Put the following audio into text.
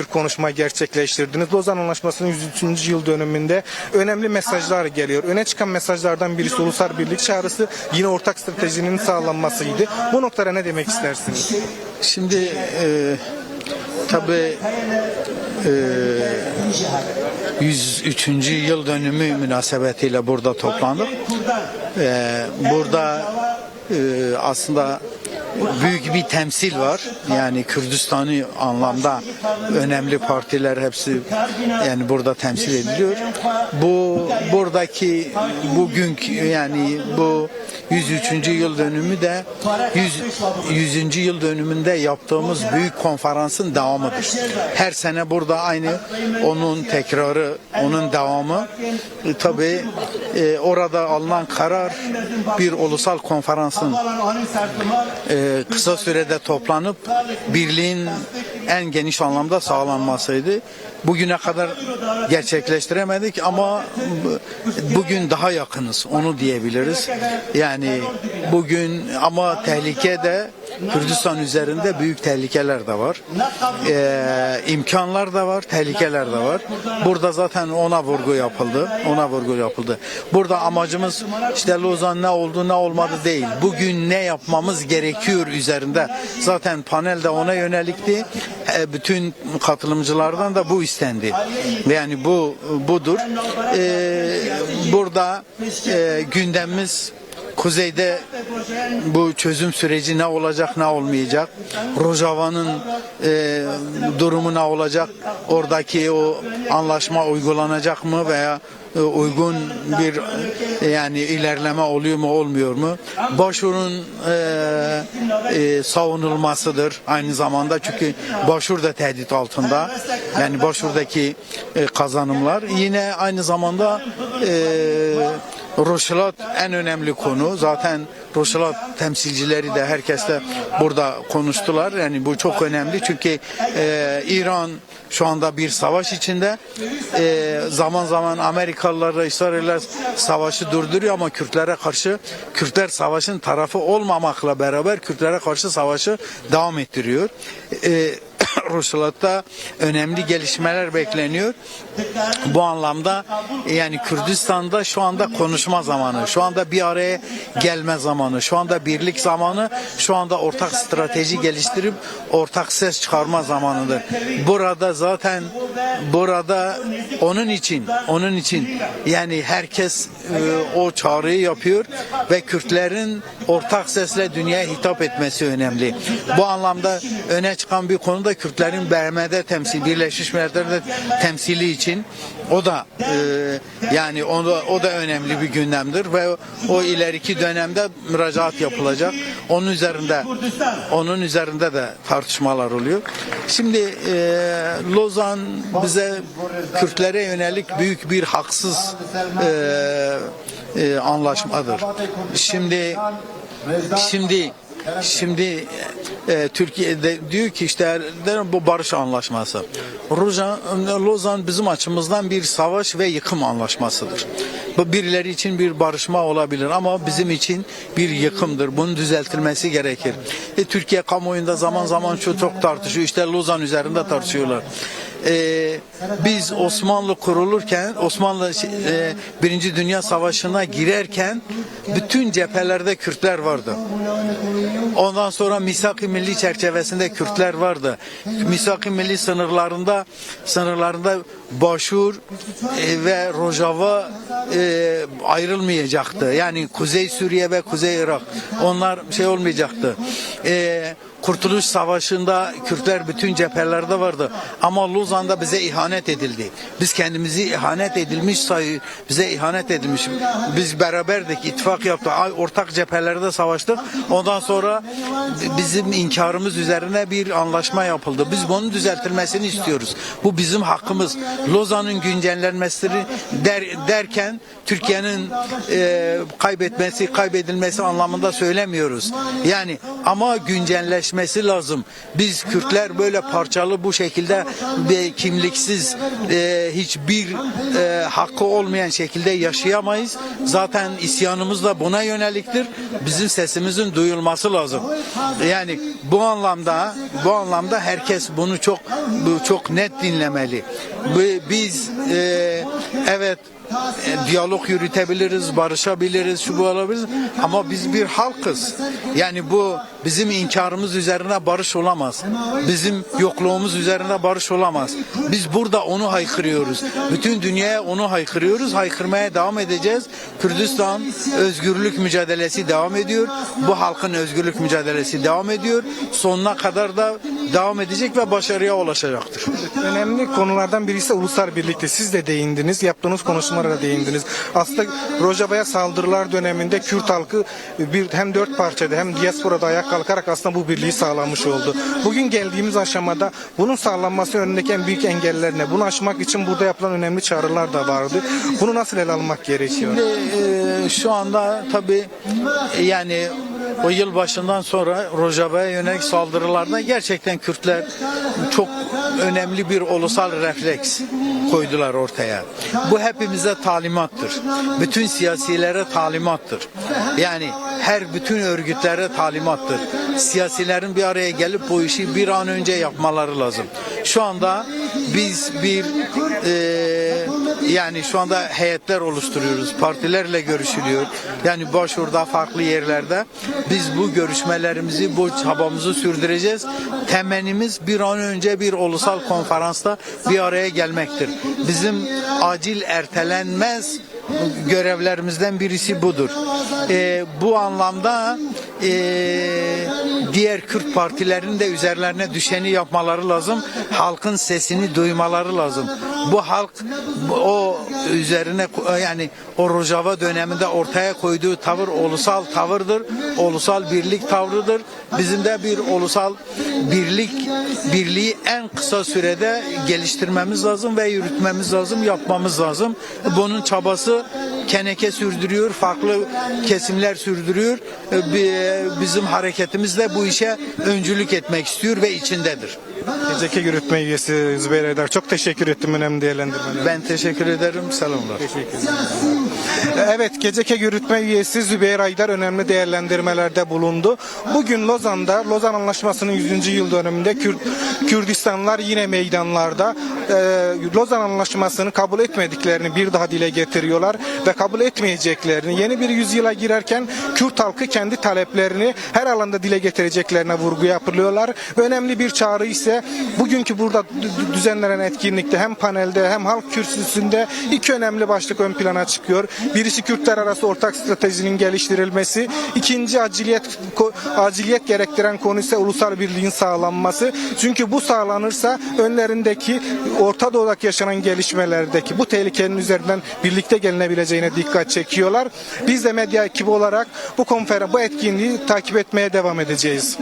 konuşma gerçekleştirdiniz. Lozan Anlaşması'nın 103. yıl dönümünde önemli mesajlar geliyor. Öne çıkan mesajlardan birisi ulusal birlik çağrısı, yine ortak stratejinin sağlanmasıydı. Bu noktada ne demek istersiniz? Şimdi tabii 103. yıl dönümü münasebetiyle burada toplandık. Burada aslında büyük bir temsil var. Yani Kürdistan'ı anlamda önemli partiler hepsi yani burada temsil ediliyor. Buradaki bugünkü yani bu 103. yıl dönümü de 100. yıl dönümünde yaptığımız büyük konferansın devamıdır. Her sene burada aynı onun tekrarı, onun devamı. Tabii orada alınan karar bir ulusal konferansın kısa sürede toplanıp birliğin en geniş anlamda sağlanmasıydı. Bugüne kadar gerçekleştiremedik ama bugün daha yakınız, onu diyebiliriz. Yani bugün ama tehlike de Kürdistan üzerinde büyük tehlikeler de var. İmkanlar da var, tehlikeler de var. Burada zaten ona vurgu yapıldı. Burada amacımız işte Lozan ne oldu ne olmadı değil. Bugün ne yapmamız gerekiyor üzerinde. Zaten panel de ona yönelikti. Bütün katılımcılardan da bu istendi. Yani budur. Burada gündemimiz Kuzeyde bu çözüm süreci ne olacak, ne olmayacak? Rojava'nın durumu ne olacak? Oradaki o anlaşma uygulanacak mı veya uygun bir yani ilerleme oluyor mu olmuyor mu? Başvurun savunulmasıdır aynı zamanda, çünkü başvur da tehdit altında. Yani başvurdaki kazanımlar yine aynı zamanda Roşilat en önemli konu. Zaten Roşilat temsilcileri de herkes de burada konuştular. Yani bu çok önemli çünkü İran şu anda bir savaş içinde. Zaman zaman Amerikalılarla İsrailler savaşı durduruyor ama Kürtlere karşı, Kürtler savaşın tarafı olmamakla beraber Kürtlere karşı savaşı devam ettiriyor. Roşilat'ta önemli gelişmeler bekleniyor. Bu anlamda yani Kürdistan'da şu anda konuşma zamanı, şu anda bir araya gelme zamanı, şu anda birlik zamanı, şu anda ortak strateji geliştirip ortak ses çıkarma zamanıdır. Burada onun için yani herkes o çağrıyı yapıyor ve Kürtlerin ortak sesle dünyaya hitap etmesi önemli. Bu anlamda öne çıkan bir konu da Kürtlerin BM'de temsil, Birleşmiş Milletler'de temsili için o da yani o da önemli bir gündemdir ve o ileriki dönemde müracaat yapılacak. Onun üzerinde de tartışmalar oluyor. Şimdi Lozan bize Kürtlere yönelik büyük bir haksız anlaşmadır. Şimdi Türkiye'de diyor ki işte bu barış anlaşması. Lozan bizim açımızdan bir savaş ve yıkım anlaşmasıdır. Bu birileri için bir barışma olabilir ama bizim için bir yıkımdır. Bunun düzeltilmesi gerekir. Türkiye kamuoyunda zaman zaman çok tartışıyor. İşte Lozan üzerinde tartışıyorlar. Biz Osmanlı kurulurken, Osmanlı Birinci Dünya Savaşı'na girerken bütün cephelerde Kürtler vardı. Ondan sonra Misak-ı Milli çerçevesinde Kürtler vardı. Misak-ı Milli sınırlarında Başur ve Rojava ayrılmayacaktı. Yani Kuzey Suriye ve Kuzey Irak, onlar olmayacaktı. Kurtuluş Savaşı'nda Kürtler bütün cephelerde vardı. Ama Lozan'da bize ihanet edildi. Biz kendimizi bize ihanet edilmiş. Biz beraberdik, ittifak yaptık, ortak cephelerde savaştık. Ondan sonra bizim inkarımız üzerine bir anlaşma yapıldı. Biz bunun düzeltilmesini istiyoruz. Bu bizim hakkımız. Lozan'ın güncellenmesini derken Türkiye'nin kaybedilmesi anlamında söylemiyoruz. Yani ama güncelleşmesi birleşmesi lazım. Biz Kürtler böyle parçalı bu şekilde ve kimliksiz hiçbir hakkı olmayan şekilde yaşayamayız. Zaten isyanımız da buna yöneliktir. Bizim sesimizin duyulması lazım. Yani bu anlamda herkes bunu çok net dinlemeli. Biz evet diyalog yürütebiliriz, barışabiliriz, şu bu olabiliriz ama biz bir halkız. Yani bu bizim inkarımız üzerine barış olamaz. Bizim yokluğumuz üzerine barış olamaz. Biz burada onu haykırıyoruz. Bütün dünyaya onu haykırıyoruz. Haykırmaya devam edeceğiz. Kürdistan özgürlük mücadelesi devam ediyor. Bu halkın özgürlük mücadelesi devam ediyor. Sonuna kadar da devam edecek ve başarıya ulaşacaktır. Önemli konulardan birisi ulusal birlikte. Siz de değindiniz, yaptığınız konuşmalara da değindiniz. Aslında Rojava'ya saldırılar döneminde Kürt halkı hem 4 parçada hem diasporada ayak kalkarak aslında bu birliği sağlamış oldu. Bugün geldiğimiz aşamada bunun sağlanması önündeki en büyük engeller ne? Bunu aşmak için burada yapılan önemli çağrılar da vardı. Bunu nasıl ele almak gerekiyor? Şimdi şu anda tabii yani o yıl başından sonra Rojava'ya yönelik saldırılarda gerçekten Kürtler çok önemli bir ulusal refleks koydular ortaya. Bu hepimize talimattır. Bütün siyasilere talimattır. Yani bütün örgütlere talimattır. Siyasilerin bir araya gelip bu işi bir an önce yapmaları lazım. Şu anda biz yani şu anda heyetler oluşturuyoruz. Partilerle görüşülüyor. Yani başvurda farklı yerlerde biz bu görüşmelerimizi, bu çabamızı sürdüreceğiz. Temennimiz bir an önce bir ulusal konferansta bir araya gelmektir. Bizim acil ertelenmez görevlerimizden birisi budur. Bu anlamda diğer Kürt partilerinin de üzerlerine düşeni yapmaları lazım. Halkın sesini duymaları lazım. Bu halk o üzerine yani o Rojava döneminde ortaya koyduğu tavır ulusal tavırdır. Ulusal birlik tavrıdır. Bizim de bir ulusal birliği en kısa sürede geliştirmemiz lazım ve yürütmemiz lazım, yapmamız lazım. Bunun çabası Keneke sürdürüyor, farklı kesimler sürdürüyor. Bizim hareketimiz de bu işe öncülük etmek istiyor ve içindedir. Geceki Yürütme Üyesi Zübeyir Aydar, çok teşekkür ettim önemli değerlendirmeler. Ben teşekkür ederim. Selamlar. Evet, Geceke Yürütme Üyesi Zübeyir Aydar önemli değerlendirmelerde bulundu. Bugün Lozan'da, Lozan Anlaşması'nın 100. yıl dönümünde Kürdistanlar yine meydanlarda Lozan Anlaşması'nı kabul etmediklerini bir daha dile getiriyorlar ve kabul etmeyeceklerini, yeni bir yüzyıla girerken Kürt halkı kendi taleplerini her alanda dile getireceklerine vurgu yapılıyorlar. Önemli bir çağrı ise bugünkü burada düzenlenen etkinlikte hem panelde hem halk kürsüsünde iki önemli başlık ön plana çıkıyor. Birisi Kürtler arası ortak stratejinin geliştirilmesi, ikinci aciliyet gerektiren konu ise ulusal birliğin sağlanması. Çünkü bu sağlanırsa önlerindeki Orta Doğu'daki yaşanan gelişmelerdeki bu tehlikenin üzerinden birlikte gelinebileceğine dikkat çekiyorlar. Biz de medya ekibi olarak bu etkinliği takip etmeye devam edeceğiz.